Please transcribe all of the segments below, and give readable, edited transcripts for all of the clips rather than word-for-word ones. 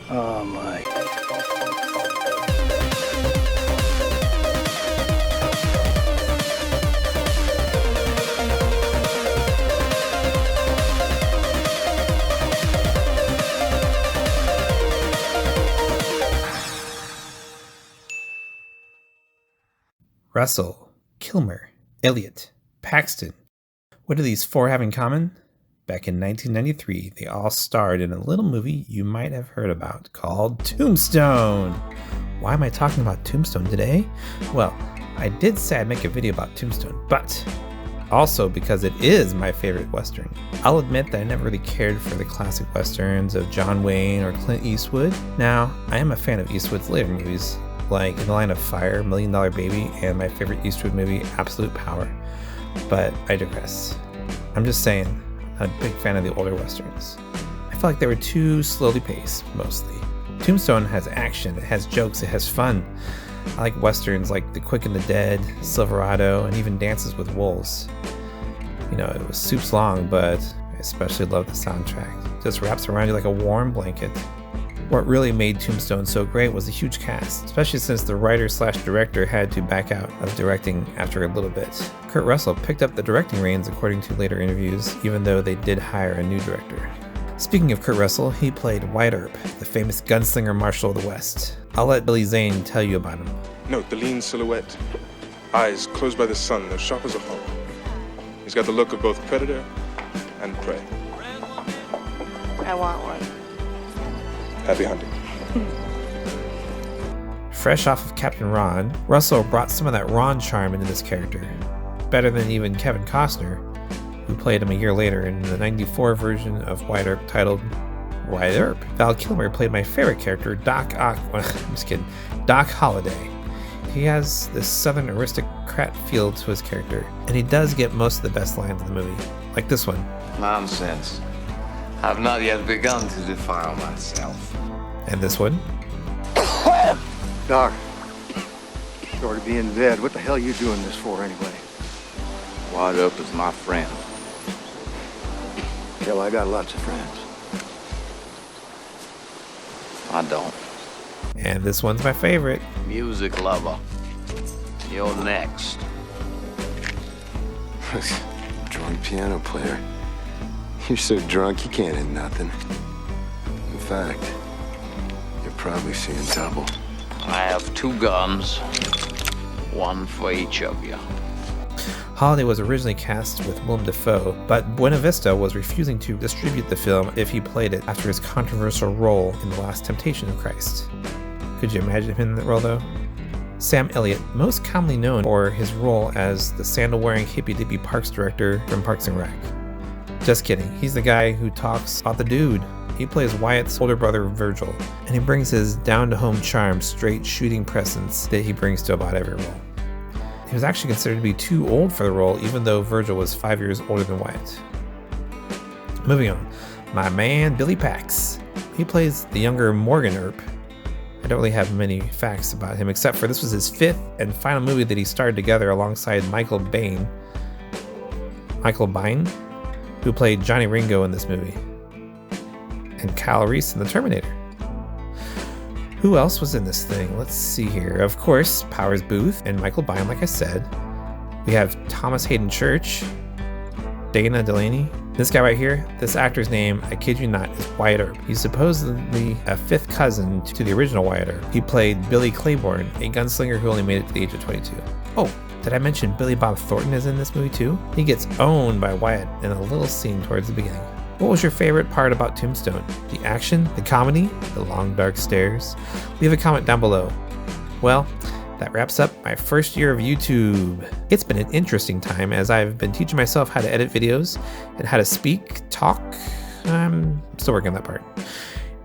Oh my. Russell, Kilmer, Elliot, Paxton. What do these four have in common? Back in 1993, they all starred in a little movie you might have heard about called Tombstone. Why am I talking about Tombstone today? Well, I did say I'd make a video about Tombstone, but also because it is my favorite Western. I'll admit that I never really cared for the classic Westerns of John Wayne or Clint Eastwood. Now, I am a fan of Eastwood's later movies, like In the Line of Fire, $1 Million Baby, and my favorite Eastwood movie, Absolute Power. But I digress. I'm just saying, I'm a big fan of the older Westerns. I felt like they were too slowly paced, mostly. Tombstone has action, it has jokes, it has fun. I like Westerns like The Quick and the Dead, Silverado, and even Dances with Wolves. You know, it was soups long, but I especially love the soundtrack. It just wraps around you like a warm blanket. What really made Tombstone so great was the huge cast, especially since the writer/director had to back out of directing after a little bit. Kurt Russell picked up the directing reins according to later interviews, even though they did hire a new director. Speaking of Kurt Russell, he played Wyatt Earp, the famous gunslinger marshal of the West. I'll let Billy Zane tell you about him. Note the lean silhouette, eyes closed by the sun, they're sharp as a hawk. He's got the look of both predator and prey. I want one. Happy hunting. Fresh off of Captain Ron, Russell brought some of that Ron charm into this character. Better than even Kevin Costner, who played him a year later in the '94 version of Wyatt Earp titled Wyatt Earp. Val Kilmer played my favorite character, Doc Holliday. He has this southern aristocrat feel to his character, and he does get most of the best lines in the movie, like this one. Nonsense. I've not yet begun to defile myself. And this one. Doc, sorry to be in bed. What the hell are you doing this for anyway? Wyatt Earp is my friend. Hell, I got lots of friends. I don't. And this one's my favorite. Music lover. You're next. Drunk piano player. You're so drunk you can't hit nothing. In fact, you're probably seeing double. I have 2 guns. One for each of you. Holliday was originally cast with Willem Dafoe, but Buena Vista was refusing to distribute the film if he played it after his controversial role in The Last Temptation of Christ. Could you imagine him in that role, though? Sam Elliott, most commonly known for his role as the sandal-wearing hippy-dippy parks director from Parks and Rec. Just kidding, he's the guy who talks about the dude. He plays Wyatt's older brother Virgil, and he brings his down-to-home charm, straight shooting presence that he brings to about every role. He was actually considered to be too old for the role, even though Virgil was 5 years older than Wyatt. Moving on, my man Billy Pax. He plays the younger Morgan Earp. I don't really have many facts about him, except for this was his 5th and final movie that he starred together alongside Michael Biehn, who played Johnny Ringo in this movie, and Kyle Reese in The Terminator. Who else was in this thing? Let's see here. Of course, Powers Booth and Michael Biehn, like I said. We have Thomas Hayden Church, Dana Delaney. This guy right here, this actor's name, I kid you not, is Wyatt Earp. He's supposedly a 5th cousin to the original Wyatt Earp. He played Billy Claiborne, a gunslinger who only made it to the age of 22. Oh, did I mention Billy Bob Thornton is in this movie too? He gets owned by Wyatt in a little scene towards the beginning. What was your favorite part about Tombstone? The action? The comedy? The long dark stairs? Leave a comment down below. Well, that wraps up my first year of YouTube. It's been an interesting time as I've been teaching myself how to edit videos and how to speak, talk. I'm still working on that part.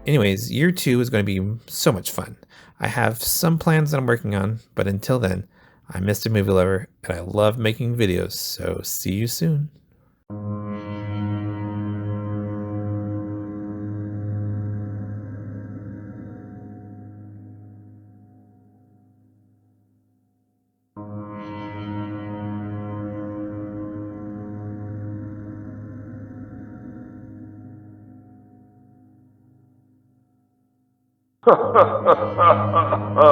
Anyways, year 2 is going to be so much fun. I have some plans that I'm working on, but until then, I'm Mr. Movie Lover and I love making videos, so see you soon. Ha ha ha ha ha!